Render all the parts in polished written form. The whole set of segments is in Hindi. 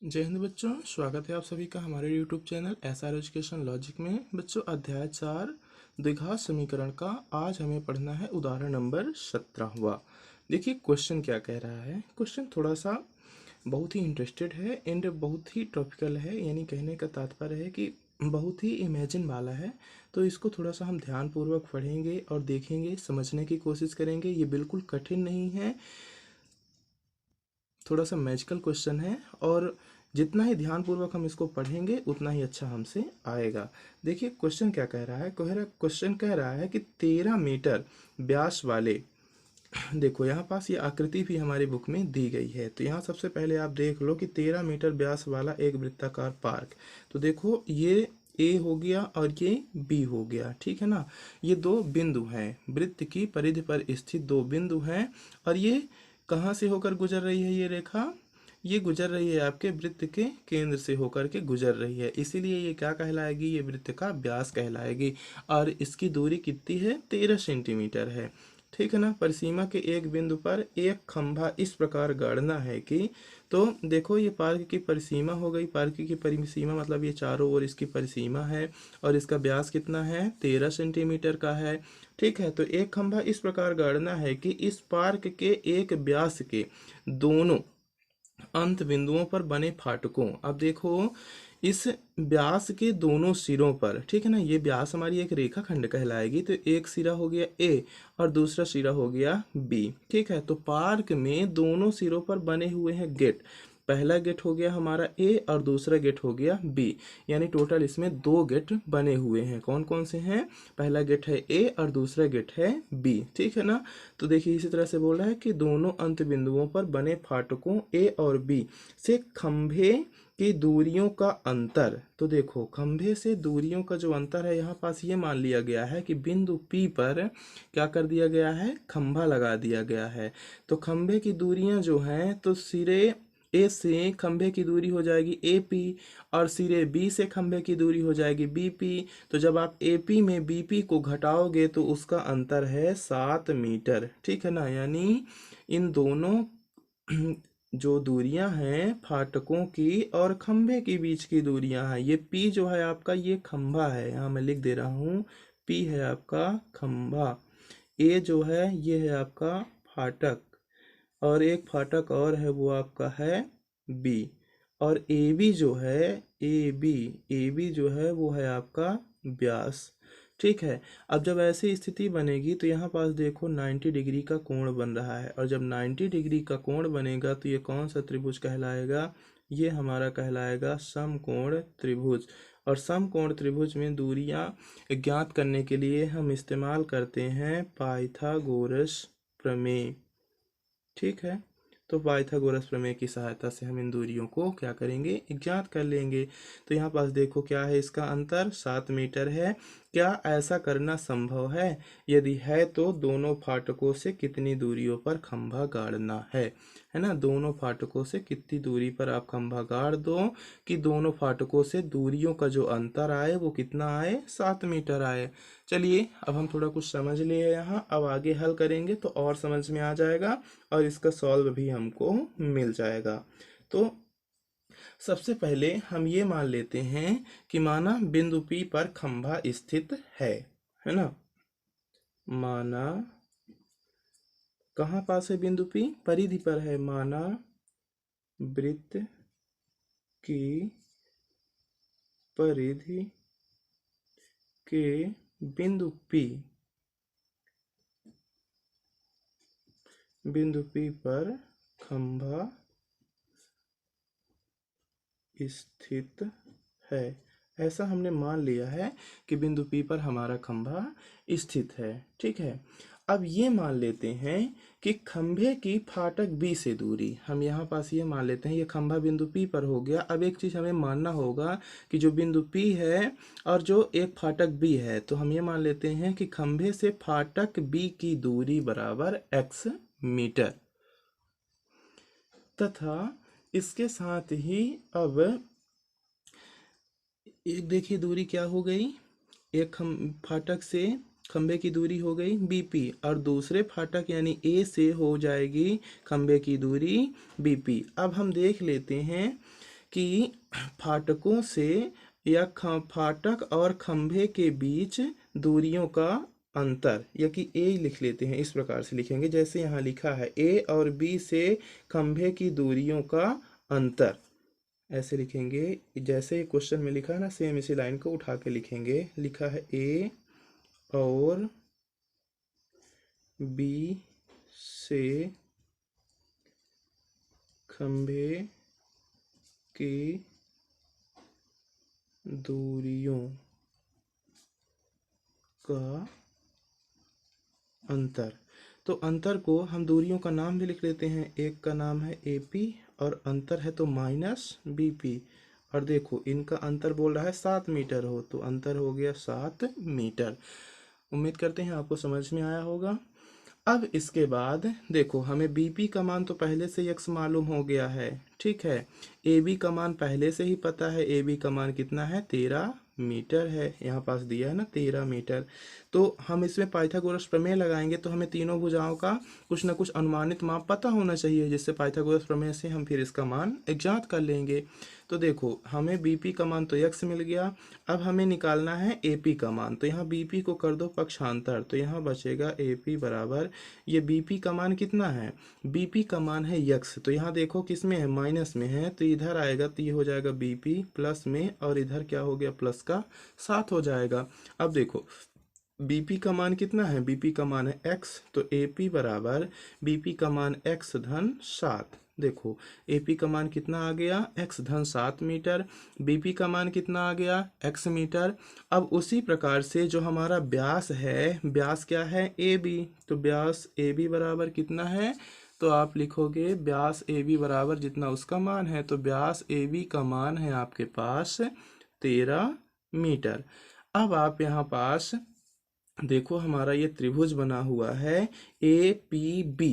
जय हिंद बच्चों, स्वागत है आप सभी का हमारे YouTube channel SR education logic में। बच्चों, अध्याय 4 द्विघात समीकरण का आज हमें पढ़ना है उदाहरण नंबर 17वां। देखिए क्वेश्चन क्या कह रहा है। क्वेश्चन थोड़ा सा बहुत ही इंटरेस्टेड है एंड बहुत ही टॉपिकल है, यानी कहने का तात्पर्य है कि बहुत ही इमेजिन वाला है। तो इसको थोड़ा सा हम ध्यानपूर्वक पढ़ेंगे और देखेंगे, समझने की कोशिश करेंगे। ये बिल्कुल कठिन नहीं है, थोड़ा सा मैजिकल क्वेश्चन है और जितना ही ध्यानपूर्वक हम इसको पढ़ेंगे उतना ही अच्छा हमसे आएगा। देखिए क्वेश्चन क्या कह रहा है। क्वेश्चन कह रहा है कि 13 मीटर व्यास वाले देखो यहाँ पास ये आकृति भी हमारी बुक में दी गई है। तो यहाँ सबसे पहले आप देख लो कि 13 मीटर व्यास वाला एक वृत्ताकार पार्क। तो देखो ये ए हो गया और ये बी हो गया, ठीक है ना। ये दो बिंदु हैं, वृत्त की परिधि पर स्थित दो बिंदु हैं। और ये कहाँ से होकर गुजर रही है ये रेखा? ये गुजर रही है आपके वृत्त के केंद्र से होकर के गुजर रही है, इसीलिए ये क्या कहलाएगी? ये वृत्त का व्यास कहलाएगी। और इसकी दूरी कितनी है? 13 सेंटीमीटर है, ठीक है ना। परिसीमा के एक बिंदु पर एक खंभा इस प्रकार गाड़ना है कि, तो देखो ये पार्क की परिसीमा हो गई। पार्क की परिसीमा मतलब ये चारों ओर इसकी परिसीमा है और इसका व्यास कितना है? 13 सेंटीमीटर का है, ठीक है। तो एक खंभा इस प्रकार गाड़ना है कि इस पार्क के एक व्यास के दोनों अंत बिंदुओं पर बने फाटकों, अब देखो इस व्यास के दोनों सिरों पर, ठीक है ना। ये व्यास हमारी एक रेखाखंड कहलाएगी। तो एक सिरा हो गया ए और दूसरा सिरा हो गया बी, ठीक है। तो पार्क में दोनों सिरों पर बने हुए हैं गेट। पहला गेट हो गया हमारा ए और दूसरा गेट हो गया बी, यानी टोटल इसमें दो गेट बने हुए हैं। कौन कौन से हैं? पहला गेट है ए और दूसरा गेट है बी, ठीक है ना। तो देखिए इसी तरह से बोल रहा है कि दोनों अंत बिंदुओं पर बने फाटकों ए और बी से खंभे की दूरियों का अंतर। तो देखो खंभे से दूरियों का जो अंतर है, यहाँ पास ये मान लिया गया है कि बिंदु पी पर क्या कर दिया गया है? खंभा लगा दिया गया है। तो खंभे की दूरियां जो हैं, तो सिरे ए से खंभे की दूरी हो जाएगी ए पी और सिरे बी से खंभे की दूरी हो जाएगी बी पी। तो जब आप ए पी में बी पी को घटाओगे तो उसका अंतर है 7 मीटर, ठीक है ना। यानी इन दोनों जो दूरियां हैं फाटकों की और खंभे के बीच की दूरियां हैं। ये पी जो है आपका, ये खंभा है, यहाँ मैं लिख दे रहा हूँ। पी है आपका खंभा, ए जो है ये है आपका फाटक, और एक फाटक और है वो आपका है बी। और ए बी जो है, ए बी जो है वो है आपका व्यास, ठीक है। अब जब ऐसी स्थिति बनेगी तो यहाँ पास देखो 90 डिग्री का कोण बन रहा है, और जब 90 डिग्री का कोण बनेगा तो ये कौन सा त्रिभुज कहलाएगा? ये हमारा कहलाएगा समकोण त्रिभुज। और समकोण त्रिभुज में दूरियां ज्ञात करने के लिए हम इस्तेमाल करते हैं पाइथागोरस प्रमेय, ठीक है। तो पाइथागोरस प्रमेय की सहायता से हम इन दूरियों को क्या करेंगे? ज्ञात कर लेंगे। तो यहाँ पास देखो क्या है, इसका अंतर 7 मीटर है। क्या ऐसा करना संभव है? यदि है तो दोनों फाटकों से कितनी दूरियों पर खंभा गाड़ना है ना। दोनों फाटकों से कितनी दूरी पर आप खंभा गाड़ दो कि दोनों फाटकों से दूरियों का जो अंतर आए वो कितना आए? 7 मीटर आए। चलिए अब हम थोड़ा कुछ समझ लिए यहाँ, अब आगे हल करेंगे तो और समझ में आ जाएगा और इसका सॉल्व भी हमको मिल जाएगा। तो सबसे पहले हम ये मान लेते हैं कि माना बिंदु P पर खंभा स्थित है ना। माना कहाँ पास है बिंदु P? परिधि पर है। माना वृत्त की परिधि के बिंदु P पर खंभा स्थित है। ऐसा हमने मान लिया है कि बिंदु P पर हमारा खंभा स्थित है, ठीक है। अब ये मान लेते हैं कि खंभे की फाटक B से दूरी, हम यहाँ पास ये मान लेते हैं ये खंभा बिंदु P पर हो गया। अब एक चीज़ हमें मानना होगा कि जो बिंदु P है और जो एक फाटक B है, तो हम ये मान लेते हैं कि खंभे से फाटक B की दूरी बराबर x मीटर, तथा इसके साथ ही अब एक देखिए दूरी क्या हो गई। एक फाटक से खंबे की दूरी हो गई बीपी और दूसरे फाटक यानी ए से हो जाएगी खंबे की दूरी बीपी। अब हम देख लेते हैं कि फाटकों से या फाटक और खंभे के बीच दूरियों का अंतर, या कि ए लिख लेते हैं, इस प्रकार से लिखेंगे जैसे यहाँ लिखा है ए और बी से खंभे की दूरियों का अंतर, ऐसे लिखेंगे जैसे क्वेश्चन में लिखा है ना, सेम इसी लाइन को उठा के लिखेंगे। लिखा है ए और बी से खंभे की दूरियों का अंतर। तो अंतर को हम दूरियों का नाम भी लिख लेते हैं, एक का नाम है AP और अंतर है तो -BP। और देखो इनका अंतर बोल रहा है 7 मीटर हो, तो अंतर हो गया 7 मीटर। उम्मीद करते हैं आपको समझ में आया होगा। अब इसके बाद देखो हमें BP का मान तो पहले से ही x मालूम हो गया है, ठीक है। AB का मान पहले से ही पता है, AB का मान कितना है 13 मीटर है, यहाँ पास दिया है ना 13 मीटर। तो हम इसमें पाइथागोरस प्रमेय लगाएंगे तो हमें तीनों भुजाओं का कुछ ना कुछ अनुमानित माप पता होना चाहिए, जिससे पाइथागोरस प्रमेय से हम फिर इसका मान ज्ञात कर लेंगे। तो देखो हमें BP का मान तो x मिल गया, अब हमें निकालना है AP का मान। तो यहाँ BP को कर दो पक्षांतर, तो यहाँ बचेगा AP बराबर, ये BP का मान कितना है, BP का मान है x। तो यहाँ देखो किस में है, माइनस में है, तो इधर आएगा तो ये हो जाएगा BP प्लस में, और इधर क्या हो गया प्लस का 7 हो जाएगा। अब देखो BP का मान कितना है, BP का मान है x, तो AP बराबर BP का मान x धन 7। देखो AP का मान कितना आ गया, x धन 7 मीटर, BP का मान कितना आ गया x मीटर। अब उसी प्रकार से जो हमारा व्यास है, व्यास क्या है AB, तो व्यास AB बराबर कितना है, तो आप लिखोगे व्यास AB बराबर जितना उसका मान है, तो व्यास AB का मान है आपके पास 13 मीटर। अब आप यहाँ पास देखो हमारा ये त्रिभुज बना हुआ है APB।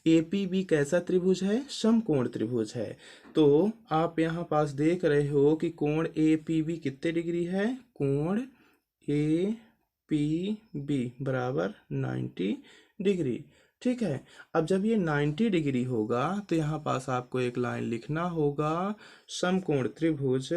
APB कैसा त्रिभुज है, समकोण त्रिभुज है। तो आप यहाँ पास देख रहे हो कि कोण APB कितने डिग्री है, कोण APB बराबर 90 डिग्री, ठीक है। अब जब ये 90 डिग्री होगा तो यहाँ पास आपको एक लाइन लिखना होगा, समकोण त्रिभुज,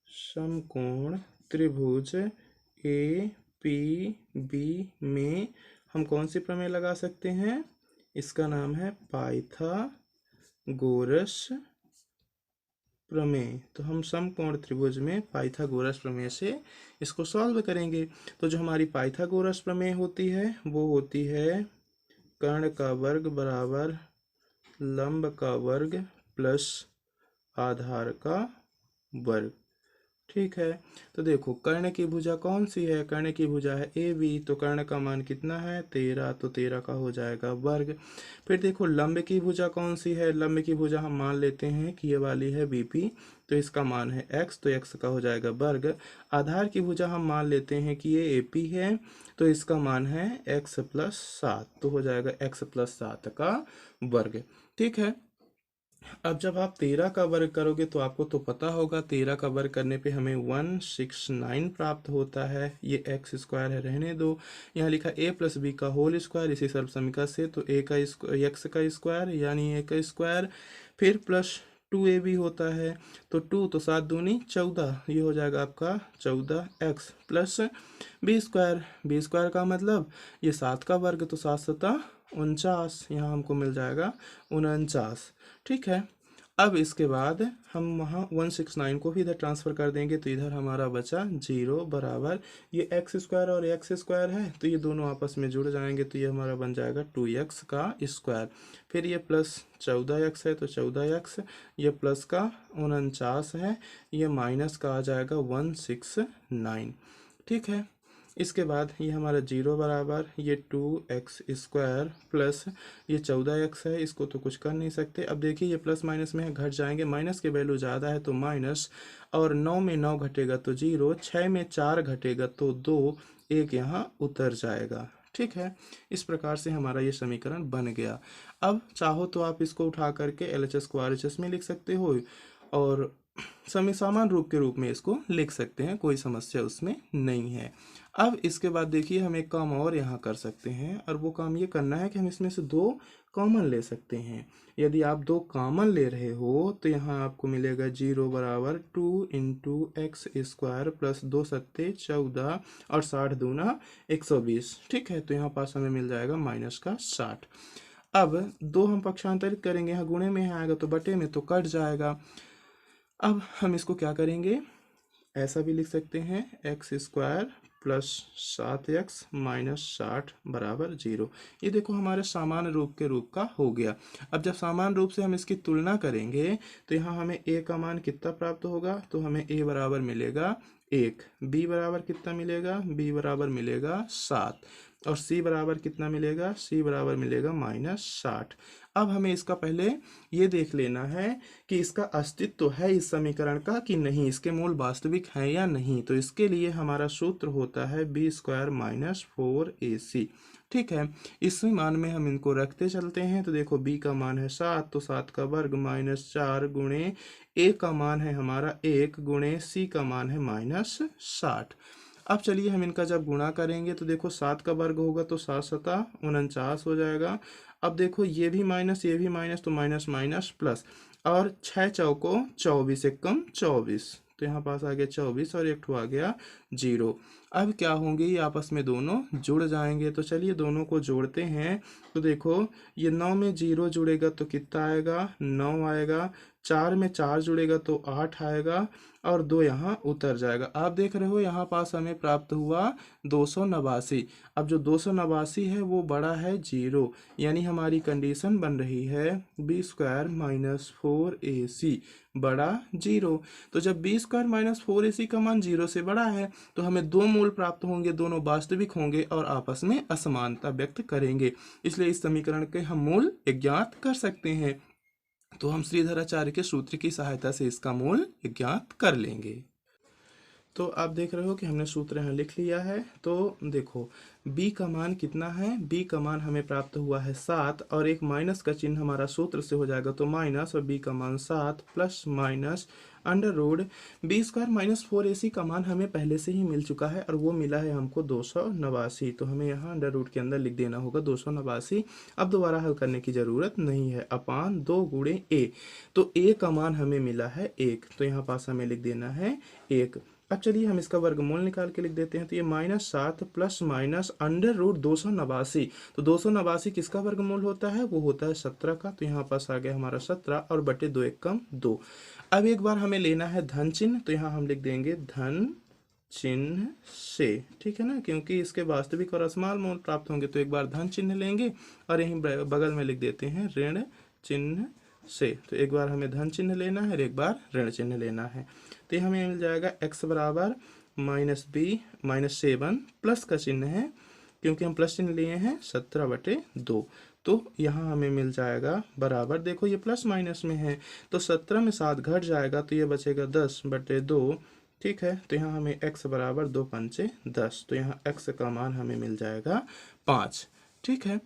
समकोण त्रिभुज APB में हम कौन सी प्रमेय लगा सकते हैं, इसका नाम है पाइथागोरस प्रमेय। तो हम समकोण त्रिभुज में पाइथागोरस प्रमेय से इसको सॉल्व करेंगे। तो जो हमारी पाइथागोरस प्रमेय होती है वो होती है कर्ण का वर्ग बराबर लंब का वर्ग प्लस आधार का वर्ग, ठीक है। तो देखो कर्ण की भुजा कौन सी है, कर्ण की भुजा है AB, तो कर्ण का मान कितना है 13, तो 13 का हो जाएगा वर्ग। फिर देखो लंब की भुजा कौन सी है, लंब की भुजा हम मान लेते हैं कि ये वाली है BP, तो इसका मान है x, तो x का हो जाएगा वर्ग। आधार की भुजा हम मान लेते हैं कि ये AP है, तो इसका मान है x प्लस 7, तो हो जाएगा x प्लस 7 का वर्ग, ठीक है। अब जब आप 13 का वर्ग करोगे तो आपको तो पता होगा 13 का वर्ग करने पे हमें 169 प्राप्त होता है। ये एक्स स्क्वायर है, रहने दो। यहाँ लिखा a प्लस बी का होल स्क्वायर, इसी सर्व समीकरण से, तो a का एक्स का स्क्वायर यानी a का स्क्वायर, फिर प्लस 2ab होता है, तो 2 तो 7 दूनी 14, ये हो जाएगा आपका 14x plus B square. B square का मतलब ये 7 का वर्ग, तो 7 सता 49, यहाँ हमको मिल जाएगा 49, ठीक है। अब इसके बाद हम वहाँ 169 को भी इधर ट्रांसफ़र कर देंगे, तो इधर हमारा बचा 0 बराबर ये एक्स स्क्वायर और एक्स स्क्वायर है, तो ये दोनों आपस में जुड़ जाएंगे, तो ये हमारा बन जाएगा 2x का स्क्वायर। फिर ये प्लस 14x है, तो 14x, ये प्लस का 49 है, ये माइनस का आ जाएगा 169, ठीक है। इसके बाद ये हमारा 0 बराबर ये 2x स्क्वायर प्लस ये 14x है, इसको तो कुछ कर नहीं सकते। अब देखिए ये प्लस माइनस में है, घट जाएंगे, माइनस की वैल्यू ज़्यादा है तो माइनस, और 9 में 9 घटेगा तो 0, 6 में 4 घटेगा तो 2, एक यहाँ उतर जाएगा, ठीक है। इस प्रकार से हमारा ये समीकरण बन गया। अब चाहो तो आप इसको उठा करके LHS को RHS में लिख सकते हो, और समान रूप के रूप में इसको लिख सकते हैं, कोई समस्या उसमें नहीं है। अब इसके बाद देखिए हम एक काम और यहाँ कर सकते हैं, और वो काम ये करना है कि हम इसमें से दो कॉमन ले सकते हैं। यदि आप दो कॉमन ले रहे हो तो यहाँ आपको मिलेगा 0 = 2 × x² प्लस 2×7=14 और 60×2=120। ठीक है, तो यहाँ पास हमें मिल जाएगा -60। अब दो हम पक्षांतरित करेंगे, यहाँ गुणे में आएगा तो बटे में तो कट जाएगा। अब हम इसको क्या करेंगे, ऐसा भी लिख सकते हैं x² प्लस 7x माइनस 60 बराबर 0। ये देखो हमारे समान रूप के रूप का हो गया। अब जब समान रूप से हम इसकी तुलना करेंगे तो यहाँ हमें a का मान कितना प्राप्त होगा, तो हमें a बराबर मिलेगा 1, b बराबर कितना मिलेगा, b बराबर मिलेगा 7, और c बराबर कितना मिलेगा, c बराबर मिलेगा -60। अब हमें इसका पहले ये देख लेना है कि इसका अस्तित्व है इस समीकरण का कि नहीं, इसके मूल वास्तविक हैं या नहीं। तो इसके लिए हमारा सूत्र होता है b² - 4ac। ठीक है, इस मान में हम इनको रखते चलते हैं। तो देखो b का मान है 7, तो 7 का वर्ग -4 गुणे a का मान है हमारा 1 गुणे c का मान है -60। अब चलिए हम इनका जब गुणा करेंगे तो देखो 7 का वर्ग होगा तो 7 सता 49 हो जाएगा। अब देखो ये भी माइनस ये भी माइनस, तो माइनस माइनस प्लस, और 6 चौको 24, 1 कम 24, तो यहाँ पास आ गया 24 और एक ठो आ गया 0। अब क्या होंगे, ये आपस में दोनों जुड़ जाएंगे। तो चलिए दोनों को जोड़ते हैं। तो देखो ये 9 में 0 जुड़ेगा तो कितना आएगा, 9 आएगा। 4 में 4 जुड़ेगा तो 8 आएगा, और 2 यहाँ उतर जाएगा। आप देख रहे हो यहाँ पास हमें प्राप्त हुआ 289। अब जो 289 है वो बड़ा है 0, यानी हमारी कंडीशन बन रही है b² - 4ac बड़ा 0। तो जब b² - 4ac का मान 0 से बड़ा है तो हमें दो मूल प्राप्त होंगे, दोनों वास्तविक होंगे और आपस में असमानता व्यक्त करेंगे। इसलिए इस समीकरण के हम मूल ज्ञात कर सकते हैं। तो हम श्रीधराचार्य के सूत्र की सहायता से इसका मूल ज्ञात कर लेंगे। तो आप देख रहे हो कि हमने सूत्र यहाँ लिख लिया है। तो देखो b का मान कितना है, b का मान हमें प्राप्त हुआ है 7, और एक माइनस का चिन्ह हमारा सूत्र से हो जाएगा तो माइनस, और b का मान 7 plus minus under root b² - 4ac का मान हमें पहले से ही मिल चुका है और वो मिला है हमको 289। तो हमें यहाँ अंडर रूट के अंदर लिख देना होगा 289। अब दोबारा हल करने की जरूरत नहीं है, अपान 2 गुणे a। तो a का मान हमें मिला है 1, तो यहाँ पास हमें लिख देना है 1। अब चलिए हम इसका वर्गमूल निकाल के लिख देते हैं। तो ये -7 प्लस माइनस अंडर रूट 289। तो 289 किसका वर्गमूल होता है, वो होता है 17 का। तो यहाँ पास आ गया हमारा 17 और बटे 2 1 कम 2। अब एक बार हमें लेना है धन चिन्ह, तो यहाँ हम लिख देंगे धन चिन्ह से। ठीक है ना, क्योंकि इसके वास्तविक और असमान मूल प्राप्त होंगे। तो एक बार धन चिन्ह लेंगे और यहीं बगल में लिख देते हैं ऋण चिन्ह से। तो एक बार हमें धन चिन्ह लेना है और एक बार ऋण चिन्ह लेना है। तो ये हमें मिल जाएगा x बराबर -b -7 प्लस का चिन्ह है, क्योंकि हम प्लस चिन्ह लिए हैं 17/2। तो यहाँ हमें मिल जाएगा बराबर, देखो ये प्लस माइनस में है तो 17 में 7 घट जाएगा तो ये बचेगा 10/2। ठीक है, तो यहाँ हमें x बराबर 2 पंचे 10, तो यहाँ x का मान हमें मिल जाएगा 5। ठीक है,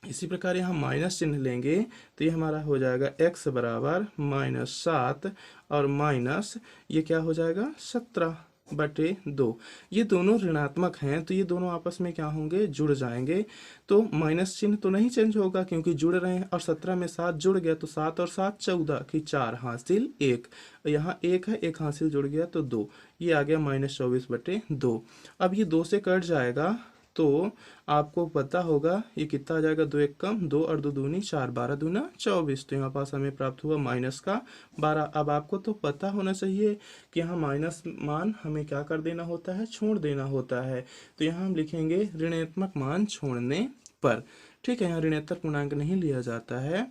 इसी प्रकार यहाँ माइनस चिन्ह लेंगे तो ये हमारा हो जाएगा x बराबर -7 और माइनस ये क्या हो जाएगा 17/2। ये दोनों ऋणात्मक हैं तो ये दोनों आपस में क्या होंगे, जुड़ जाएंगे। तो माइनस चिन्ह तो नहीं चेंज होगा क्योंकि जुड़ रहे हैं, और 17 में 7 जुड़ गया तो 7 और 7 14 की 4 हासिल 1, यहाँ 1 है 1 हासिल जुड़ गया तो 2, ये आ गया -24/2। अब ये 2 से कट जाएगा तो आपको पता होगा ये कितना आ जाएगा, 2 1 कम 2 और 2 दूनी 4, 12 दूना 24। तो यहाँ पास हमें प्राप्त हुआ -12। अब आपको तो पता होना चाहिए कि यहाँ माइनस मान हमें क्या कर देना होता है, छोड़ देना होता है। तो यहाँ हम लिखेंगे ऋणात्मक मान छोड़ने पर। ठीक है, यहाँ ऋणात्मक पूर्णांक नहीं लिया जाता है,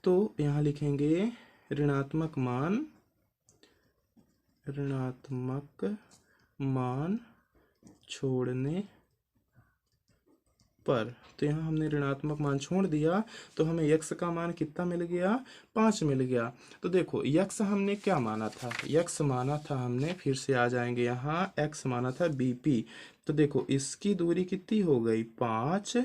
तो यहाँ लिखेंगे ऋणात्मक मान छोड़ने पर। तो यहाँ हमने ऋणात्मक मान छोड़ दिया तो हमें x का मान कितना मिल गया, 5 मिल गया। तो देखो x हमने क्या माना था, x माना था हमने, फिर से आ जाएंगे यहाँ, x माना था bp। तो देखो इसकी दूरी कितनी हो गई, 5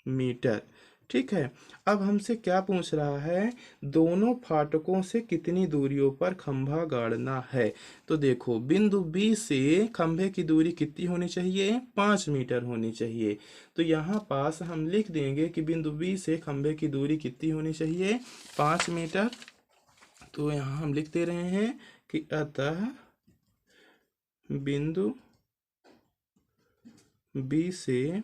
मीटर। ठीक है। अब हमसे क्या पूछ रहा है, दोनों फाटकों से कितनी दूरियों पर खंभा गाड़ना है। तो देखो बिंदु बी से खंभे की दूरी कितनी होनी चाहिए, 5 मीटर होनी चाहिए। तो यहाँ पास हम लिख देंगे कि बिंदु बी से खंभे की दूरी कितनी होनी चाहिए, 5 मीटर। तो यहाँ हम लिख दे रहे हैं कि अतः बिंदु बी से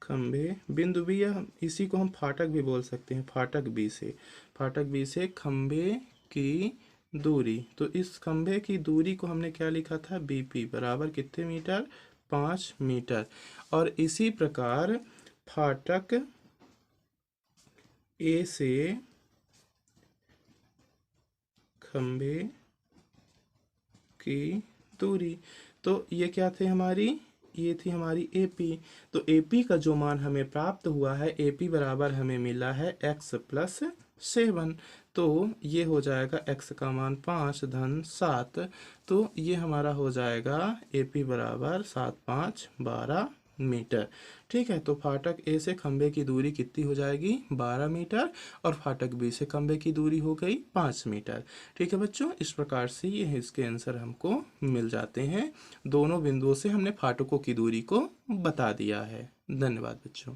खंभे, बिंदु बी या इसी को हम फाटक भी बोल सकते हैं, फाटक बी से खंभे की दूरी। तो इस खंभे की दूरी को हमने क्या लिखा था, बीपी बराबर कितने मीटर, 5 मीटर। और इसी प्रकार फाटक ए से खंभे की दूरी, तो ये क्या थे हमारी, ये थी हमारी एपी। तो एपी का जो मान हमें प्राप्त हुआ है, एपी बराबर हमें मिला है x+7। तो ये हो जाएगा x का मान 5 धन 7। तो ये हमारा हो जाएगा एपी बराबर 7 5 12 मीटर। ठीक है। तो फाटक ए से खंबे की दूरी कितनी हो जाएगी, 12 मीटर, और फाटक बी से खंबे की दूरी हो गई 5 मीटर। ठीक है बच्चों, इस प्रकार से ये इसके आंसर हमको मिल जाते हैं। दोनों बिंदुओं से हमने फाटकों की दूरी को बता दिया है। धन्यवाद बच्चों।